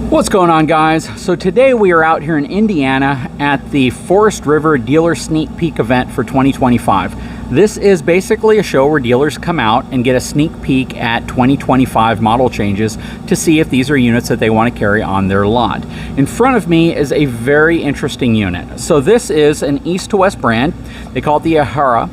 What's going on, guys? So today we are out here in Indiana at the Forest River Dealer Sneak Peek event for 2025. This is basically a show where dealers come out and get a sneak peek at 2025 model changes to see if these are units that they want to carry on their lot. In front of me is a very interesting unit. So this is an east to west brand. They call it the Ahara.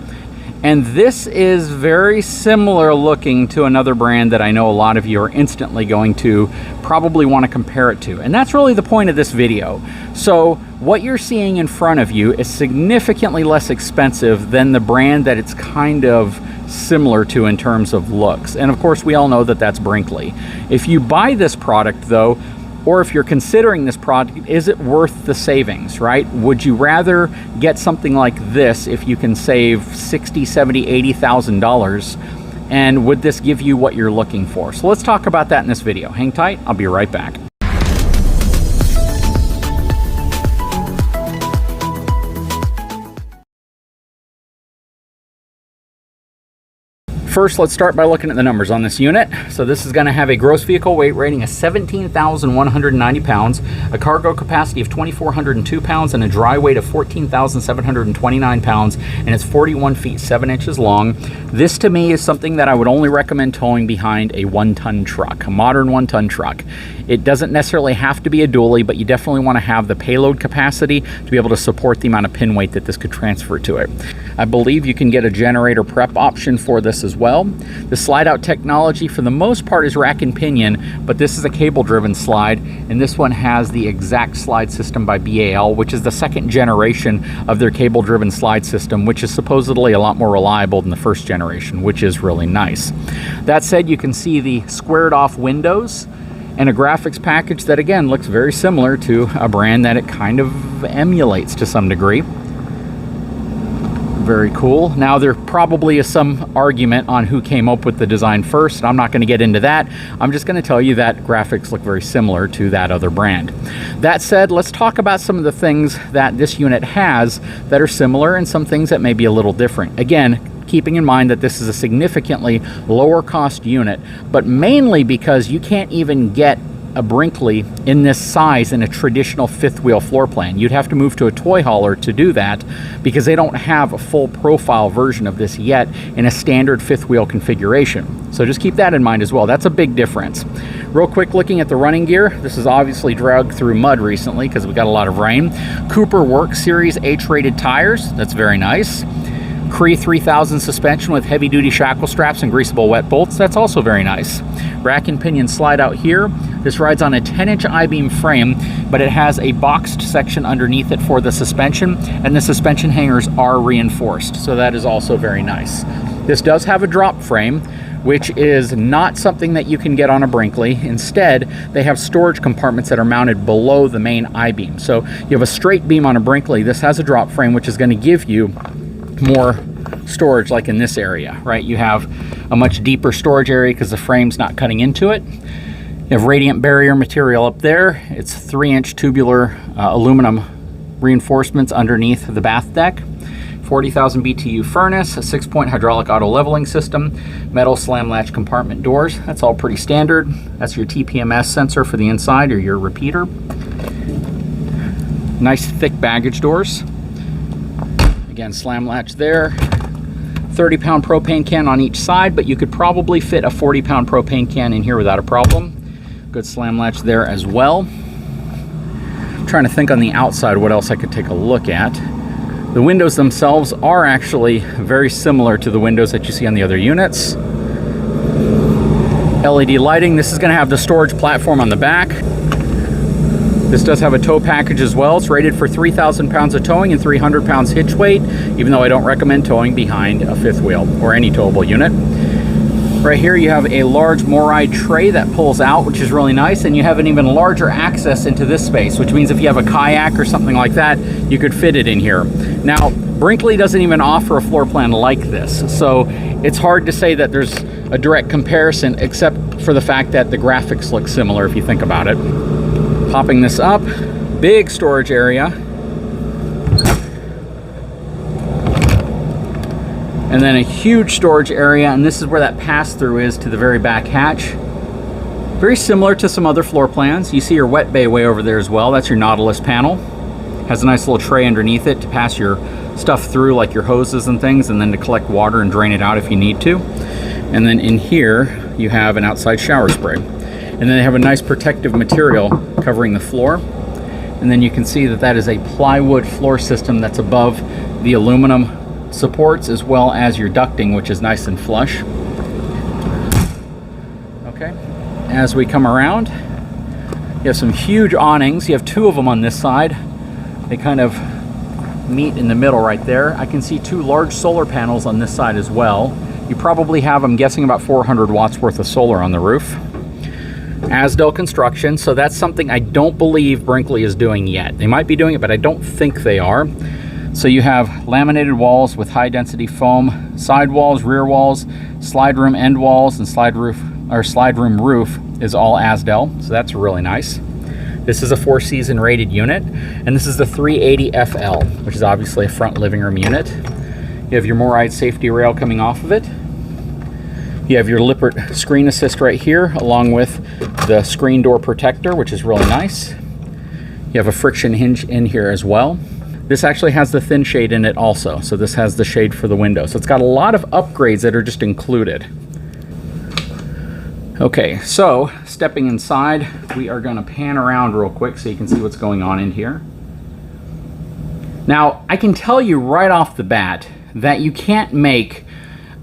And this is very similar looking to another brand that I know a lot of you are instantly going to probably want to compare it to. And that's really the point of this video. So what you're seeing in front of you is significantly less expensive than the brand that it's kind of similar to in terms of looks. And of course, we all know that that's Brinkley. If you buy this product though, or if you're considering this product, is it worth the savings, right? Would you rather get something like this if you can save $60,000, $70,000, $80,000? And would this give you what you're looking for? So let's talk about that in this video. Hang tight, I'll be right back. First, let's start by looking at the numbers on this unit. So this is going to have a gross vehicle weight rating of 17,190 pounds, a cargo capacity of 2,402 pounds, and a dry weight of 14,729 pounds, and it's 41 feet 7 inches long. This to me is something that I would only recommend towing behind a 1-ton truck, a modern 1-ton truck. It doesn't necessarily have to be a dually, but you definitely want to have the payload capacity to be able to support the amount of pin weight that this could transfer to it. I believe you can get a generator prep option for this as well. The slide out technology for the most part is rack and pinion, but this is a cable driven slide, and this one has the exact slide system by BAL, which is the second generation of their cable driven slide system, which is supposedly a lot more reliable than the first generation, which is really nice. That said, you can see the squared off windows and a graphics package that again looks very similar to a brand that it kind of emulates to some degree. Very cool. Now there probably is some argument on who came up with the design first, and I'm not going to get into that. I'm just going to tell you that graphics look very similar to that other brand. That said, let's talk about some of the things that this unit has that are similar and some things that may be a little different. Again, keeping in mind that this is a significantly lower cost unit, but mainly because you can't even get a Brinkley in this size in a traditional fifth wheel floor plan. You'd have to move to a toy hauler to do that because they don't have a full profile version of this yet in a standard fifth wheel configuration. So just keep that in mind as well. That's a big difference. Real quick, looking at the running gear, this is obviously dragged through mud recently because we got a lot of rain. Cooper Work Series H-rated tires, that's very nice. Cree 3000 suspension with heavy duty shackle straps and greasable wet bolts, that's also very nice. Rack and pinion slide out here. This rides on a 10-inch I-beam frame, but it has a boxed section underneath it for the suspension, and the suspension hangers are reinforced, so that is also very nice. This does have a drop frame, which is not something that you can get on a Brinkley. Instead, they have storage compartments that are mounted below the main I-beam. So you have a straight beam on a Brinkley. This has a drop frame, which is going to give you more storage, like in this area, right? You have a much deeper storage area because the frame's not cutting into it. You have radiant barrier material up there. It's 3-inch tubular aluminum reinforcements underneath the bath deck. 40,000 BTU furnace, a 6-point hydraulic auto leveling system, metal slam latch compartment doors. That's all pretty standard. That's your TPMS sensor for the inside, or your repeater. Nice thick baggage doors. Again, slam latch there. 30-pound propane can on each side, but you could probably fit a 40-pound propane can in here without a problem. Good slam latch there as well. I'm trying to think on the outside what else I could take a look at. The windows themselves are actually very similar to the windows that you see on the other units. LED lighting. This is going to have the storage platform on the back. This does have a tow package as well. It's rated for 3,000 pounds of towing and 300 pounds hitch weight, even though I don't recommend towing behind a fifth wheel or any towable unit. Right here you have a large Morai tray that pulls out, which is really nice, and you have an even larger access into this space, which means if you have a kayak or something like that, you could fit it in here. Now, Brinkley doesn't even offer a floor plan like this, so it's hard to say that there's a direct comparison, except for the fact that the graphics look similar if you think about it. Popping this up, big storage area. And then a huge storage area, and this is where that pass-through is to the very back hatch. Very similar to some other floor plans. You see your wet bay way over there as well. That's your Nautilus panel. Has a nice little tray underneath it to pass your stuff through, like your hoses and things, and then to collect water and drain it out if you need to. And then in here, you have an outside shower spray. And then they have a nice protective material covering the floor. And then you can see that that is a plywood floor system that's above the aluminum supports, as well as your ducting, which is nice and flush. Okay, as we come around, you have some huge awnings. You have two of them on this side. They kind of meet in the middle right there. I can see two large solar panels on this side as well. You probably have, I'm guessing, about 400 watts worth of solar on the roof. Asdell construction, so that's something I don't believe Brinkley is doing yet. They might be doing it, but I don't think they are. So you have laminated walls with high density foam, side walls, rear walls, slide room end walls, and slide room roof is all Asdell, so that's really nice. This is a 4-season rated unit, and this is the 380 FL, which is obviously a front living room unit. You have your Moride safety rail coming off of it. You have your Lippert screen assist right here, along with the screen door protector, which is really nice. You have a friction hinge in here as well. This actually has the thin shade in it also, so this has the shade for the window. So it's got a lot of upgrades that are just included. Okay, so stepping inside, we are going to pan around real quick so you can see what's going on in here. Now, I can tell you right off the bat that you can't make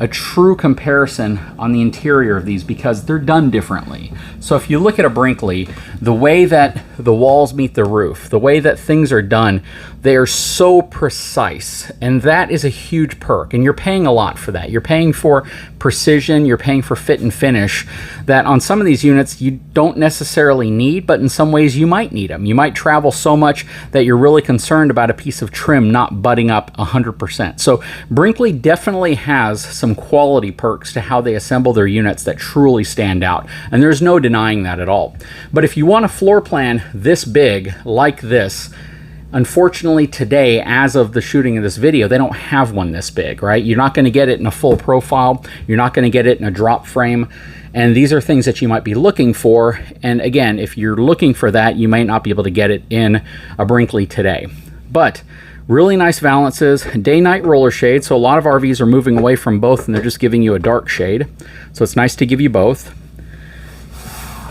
a true comparison on the interior of these because they're done differently. So if you look at a Brinkley, the way that the walls meet the roof, the way that things are done, they are so precise, and that is a huge perk, and you're paying a lot for that. You're paying for precision, you're paying for fit and finish that on some of these units you don't necessarily need, but in some ways you might need them. You might travel so much that you're really concerned about a piece of trim not butting up 100%. So Brinkley definitely has some quality perks to how they assemble their units that truly stand out, and there's no denying that at all. But if you want a floor plan this big like this, unfortunately today, as of the shooting of this video, they don't have one this big, right? You're not going to get it in a full profile. You're not going to get it in a drop frame. And these are things that you might be looking for. And again, if you're looking for that, you might not be able to get it in a Brinkley today. But really nice valances, day-night roller shade. So a lot of RVs are moving away from both and they're just giving you a dark shade. So it's nice to give you both.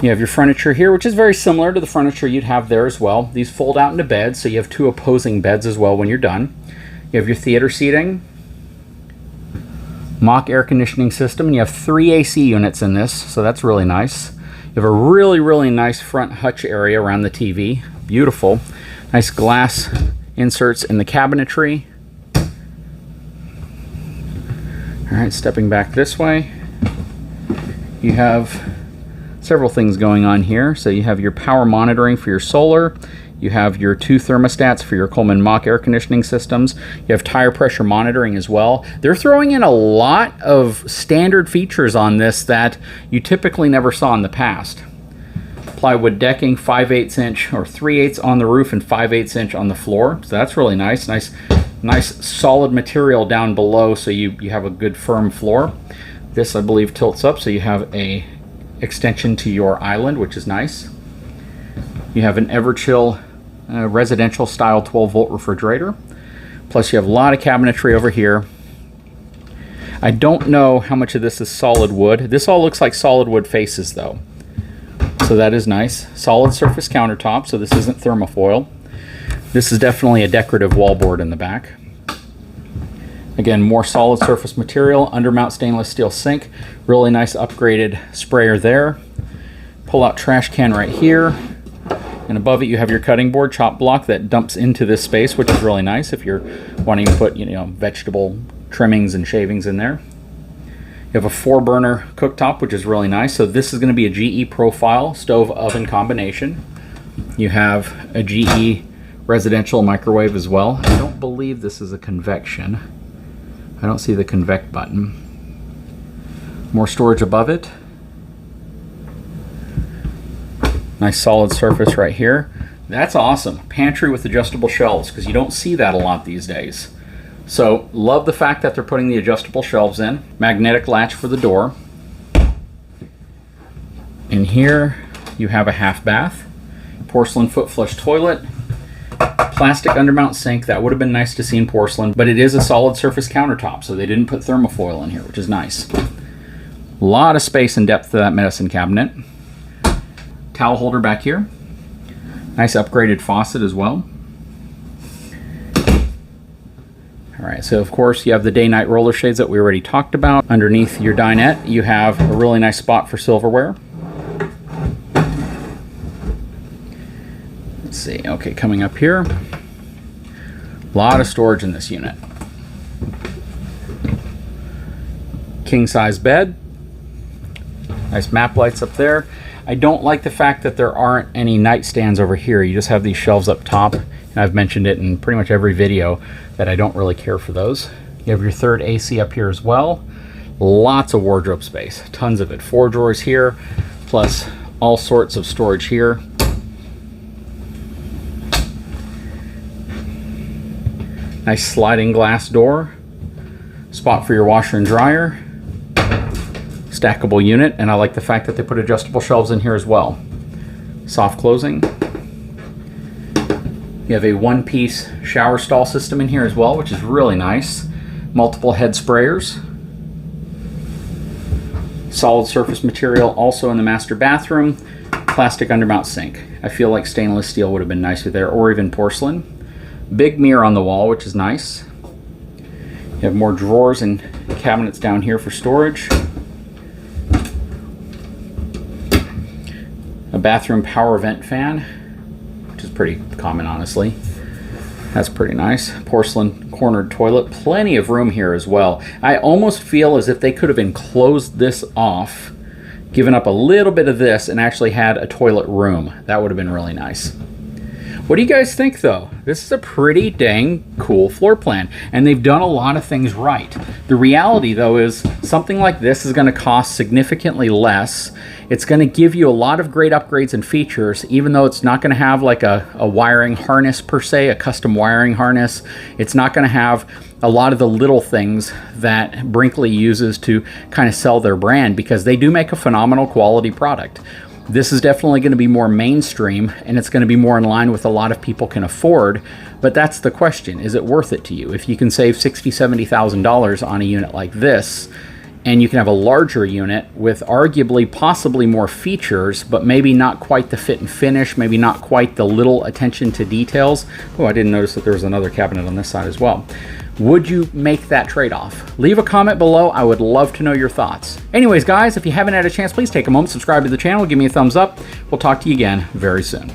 You have your furniture here, which is very similar to the furniture you'd have there as well. These fold out into beds, so you have two opposing beds as well when you're done. You have your theater seating, mock air conditioning system, and you have 3 AC units in this, so that's really nice. You have a really, really nice front hutch area around the TV. Beautiful. Nice glass inserts in the cabinetry. All right, stepping back this way, you have several things going on here. So you have your power monitoring for your solar. You have your 2 thermostats for your Coleman mock air conditioning systems. You have tire pressure monitoring as well. They're throwing in a lot of standard features on this that you typically never saw in the past. Plywood decking, 5/8 inch or 3/8 on the roof and 5/8 inch on the floor. So that's really nice. Nice solid material down below, so you have a good firm floor. This, I believe, tilts up, so you have a extension to your island, which is nice. You have an Everchill residential style 12-volt refrigerator. Plus you have a lot of cabinetry over here. I don't know how much of this is solid wood. This all looks like solid wood faces though. So that is nice. Solid surface countertop, so this isn't thermofoil. This is definitely a decorative wallboard in the back. Again, more solid surface material, undermount stainless steel sink, really nice upgraded sprayer there. Pull out trash can right here. And above it you have your cutting board, chop block that dumps into this space, which is really nice if you're wanting to put, vegetable trimmings and shavings in there. You have a 4-burner cooktop, which is really nice. So this is going to be a GE profile stove oven combination. You have a GE residential microwave as well. I don't believe this is a convection. I don't see the convect button. More storage above it. Nice solid surface right here. That's awesome. Pantry with adjustable shelves, because you don't see that a lot these days. So love the fact that they're putting the adjustable shelves in. Magnetic latch for the door. In here, you have a half bath, porcelain foot flush toilet, plastic undermount sink. That would have been nice to see in porcelain, but it is a solid surface countertop, so they didn't put thermofoil in here, which is nice. A lot of space and depth to that medicine cabinet. Towel holder back here. Nice upgraded faucet as well. All right, so of course you have the day-night roller shades that we already talked about. Underneath your dinette, you have a really nice spot for silverware. Let's see, okay, coming up here, a lot of storage in this unit. King-size bed, nice map lights up there. I don't like the fact that there aren't any nightstands over here. You just have these shelves up top, and I've mentioned it in pretty much every video that I don't really care for those. You have your third AC up here as well. Lots of wardrobe space, tons of it. 4 drawers here, plus all sorts of storage here. Nice sliding glass door, spot for your washer and dryer, stackable unit, and I like the fact that they put adjustable shelves in here as well. Soft closing. You have a one-piece shower stall system in here as well, which is really nice. Multiple head sprayers. Solid surface material also in the master bathroom. Plastic undermount sink. I feel like stainless steel would have been nicer there, or even porcelain. Big mirror on the wall, which is nice. You have more drawers and cabinets down here for storage. A bathroom power vent fan, which is pretty common, honestly. That's pretty nice. Porcelain cornered toilet. Plenty of room here as well. I almost feel as if they could have enclosed this off, given up a little bit of this, and actually had a toilet room. That would have been really nice. What do you guys think, though? This is a pretty dang cool floor plan, and they've done a lot of things right. The reality, though, is something like this is going to cost significantly less. It's going to give you a lot of great upgrades and features, even though it's not going to have like a wiring harness per se, a custom wiring harness. It's not going to have a lot of the little things that Brinkley uses to kind of sell their brand, because they do make a phenomenal quality product. This is definitely going to be more mainstream, and it's going to be more in line with a lot of people can afford. But that's the question. Is it worth it to you? If you can save $60,000, $70,000 on a unit like this, and you can have a larger unit with arguably possibly more features, but maybe not quite the fit and finish, maybe not quite the little attention to details. Oh, I didn't notice that there was another cabinet on this side as well. Would you make that trade-off? Leave a comment below. I would love to know your thoughts. Anyways, guys, if you haven't had a chance, please take a moment, subscribe to the channel, give me a thumbs up. We'll talk to you again very soon.